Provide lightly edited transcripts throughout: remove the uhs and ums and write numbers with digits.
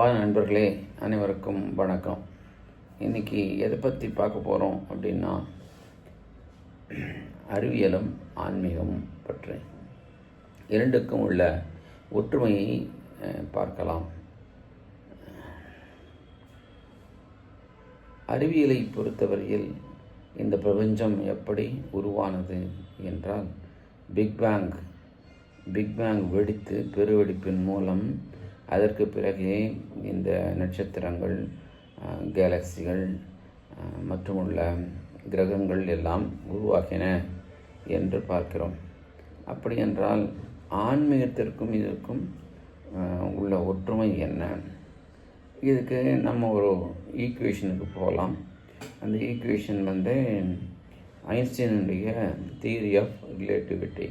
அன்பான நண்பர்களே, அனைவருக்கும் வணக்கம். இன்றைக்கி எதை பற்றி பார்க்க போகிறோம் அப்படின்னா, அறிவியலும் ஆன்மீகமும் பற்றி இரண்டுக்கும் உள்ள ஒற்றுமையை பார்க்கலாம். அறிவியலை பொறுத்தவரையில் இந்த பிரபஞ்சம் எப்படி உருவானது என்றால், பிக் பேங் வெடித்து பெருவெடிப்பின் மூலம் அதற்கு பிறகே இந்த நட்சத்திரங்கள், கேலக்சிகள் மற்றும் உள்ள கிரகங்கள் எல்லாம் உருவாகின என்று பார்க்கிறோம். அப்படி என்றால் ஆன்மீகத்திற்கும் இதற்கும் உள்ள ஒற்றுமை என்ன? இதுக்கு நம்ம ஒரு ஈக்குவேஷனுக்கு போகலாம். அந்த ஈக்குவேஷன் ஐன்ஸ்டீனுடைய தியரி ஆஃப் ரிலேட்டிவிட்டி.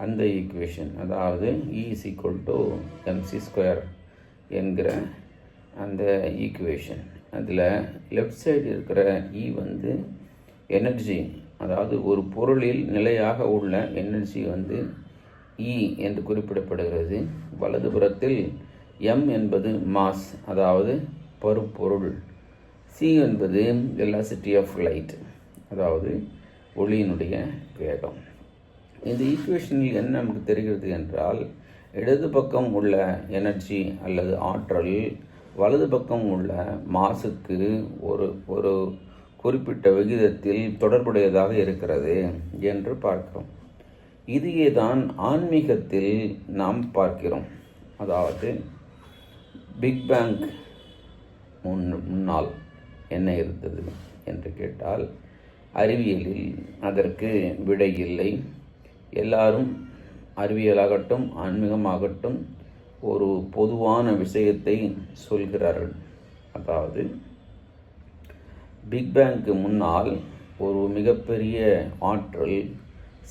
அந்த ஈக்குவேஷன், அதாவது E=mc² என்கிற அந்த ஈக்குவேஷன். அதில் லெஃப்ட் சைடு இருக்கிற எனர்ஜி, அதாவது ஒரு பொருளில் நிலையாக உள்ள எனர்ஜி E என்று குறிப்பிடப்படுகிறது. வலதுபுறத்தில் m என்பது மாஸ், அதாவது பருப்பொருள். c என்பது வெலாசிட்டி ஆஃப் லைட், அதாவது ஒளியினுடைய வேகம். இந்த ஈக்குவேஷனில் என்ன நமக்கு தெரிகிறது என்றால், இடது பக்கம் உள்ள எனர்ஜி அல்லது ஆற்றல் வலது பக்கம் உள்ள மாசுக்கு ஒரு குறிப்பிட்ட விகிதத்தில் தொடர்புடையதாக இருக்கிறது என்று பார்க்கிறோம். இதையே தான் ஆன்மீகத்தில் நாம் பார்க்கிறோம். அதாவது பிக் பேங் முன்னால் என்ன இருந்தது என்று கேட்டால், அறிவியலில் அதற்கு விடை இல்லை. எல்லாரும் அறிவியலாகட்டும் ஆன்மீகமாகட்டும் ஒரு பொதுவான விஷயத்தை சொல்கிறார்கள். அதாவது பிக் பேங்க்கு முன்னால் ஒரு மிகப்பெரிய ஆற்றல்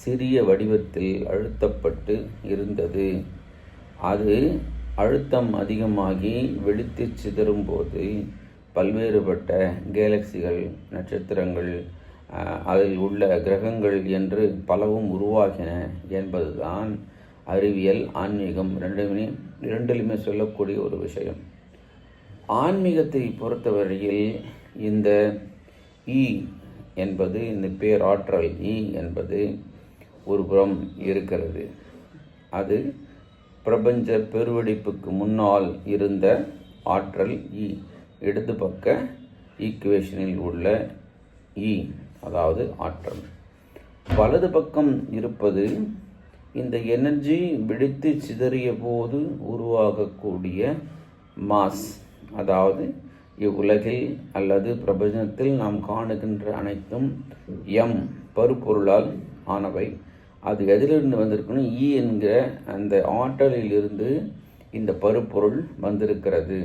சிறிய வடிவத்தில் அழுத்தப்பட்டு இருந்தது. அது அழுத்தம் அதிகமாகி வெடித்து சிதறும்போது பல்வேறுபட்ட கேலக்சிகள், நட்சத்திரங்கள், அதில் உள்ள கிரகங்கள் என்று பலவும் உருவாகின என்பதுதான் அறிவியல் ஆன்மீகம் இரண்டிலுமே சொல்லக்கூடிய ஒரு விஷயம். ஆன்மீகத்தை பொறுத்தவரையில் இந்த E என்பது, இந்த பேராற்றல் E என்பது ஒரு புறம் இருக்கிறது. அது பிரபஞ்ச பெருவெடிப்புக்கு முன்னால் இருந்த ஆற்றல் E. இடது பக்க ஈக்குவேஷனில் உள்ள E, அதாவது ஆற்றல். வலது பக்கம் இருப்பது இந்த எனர்ஜி வெடித்து சிதறிய போது உருவாகக்கூடிய மாஸ், அதாவது இவ்வுலகில் அல்லது பிரபஞ்சத்தில் நாம் காணுகின்ற அனைத்தும் m பருப்பொருளால் ஆனவை. அது எதிலிருந்து வந்திருக்கணும்? E என்கிற அந்த ஆற்றலில் இருந்து இந்த பருப்பொருள் வந்திருக்கிறது.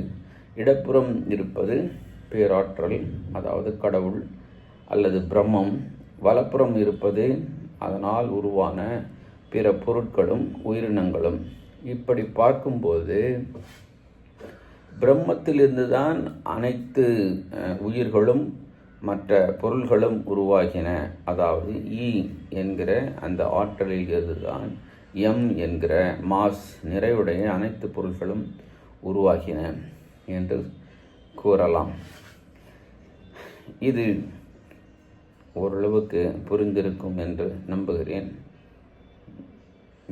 இடப்புறம் இருப்பது பேராற்றல், அதாவது கடவுள் அல்லது பிரம்மம். வலப்புறம் இருப்பது அதனால் உருவான பிற பொருட்களும் உயிரினங்களும். இப்படி பார்க்கும்போது பிரம்மத்திலிருந்து தான் அனைத்து உயிர்களும் மற்ற பொருள்களும் உருவாகின. அதாவது E என்கிற அந்த ஆற்றலில் இருந்து தான் m என்கிற மாஸ் நிறைவுடைய அனைத்து பொருள்களும் உருவாகின என்று கூறலாம். இது ஓரளவுக்கு புரிந்திருக்கும் என்று நம்புகிறேன்.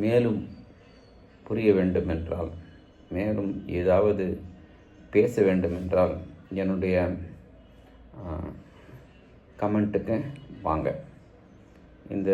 மேலும் புரிய வேண்டுமென்றால், மேலும் ஏதாவது பேச வேண்டுமென்றால் என்னுடைய கமெண்ட்டுக்கு வாங்க. இந்த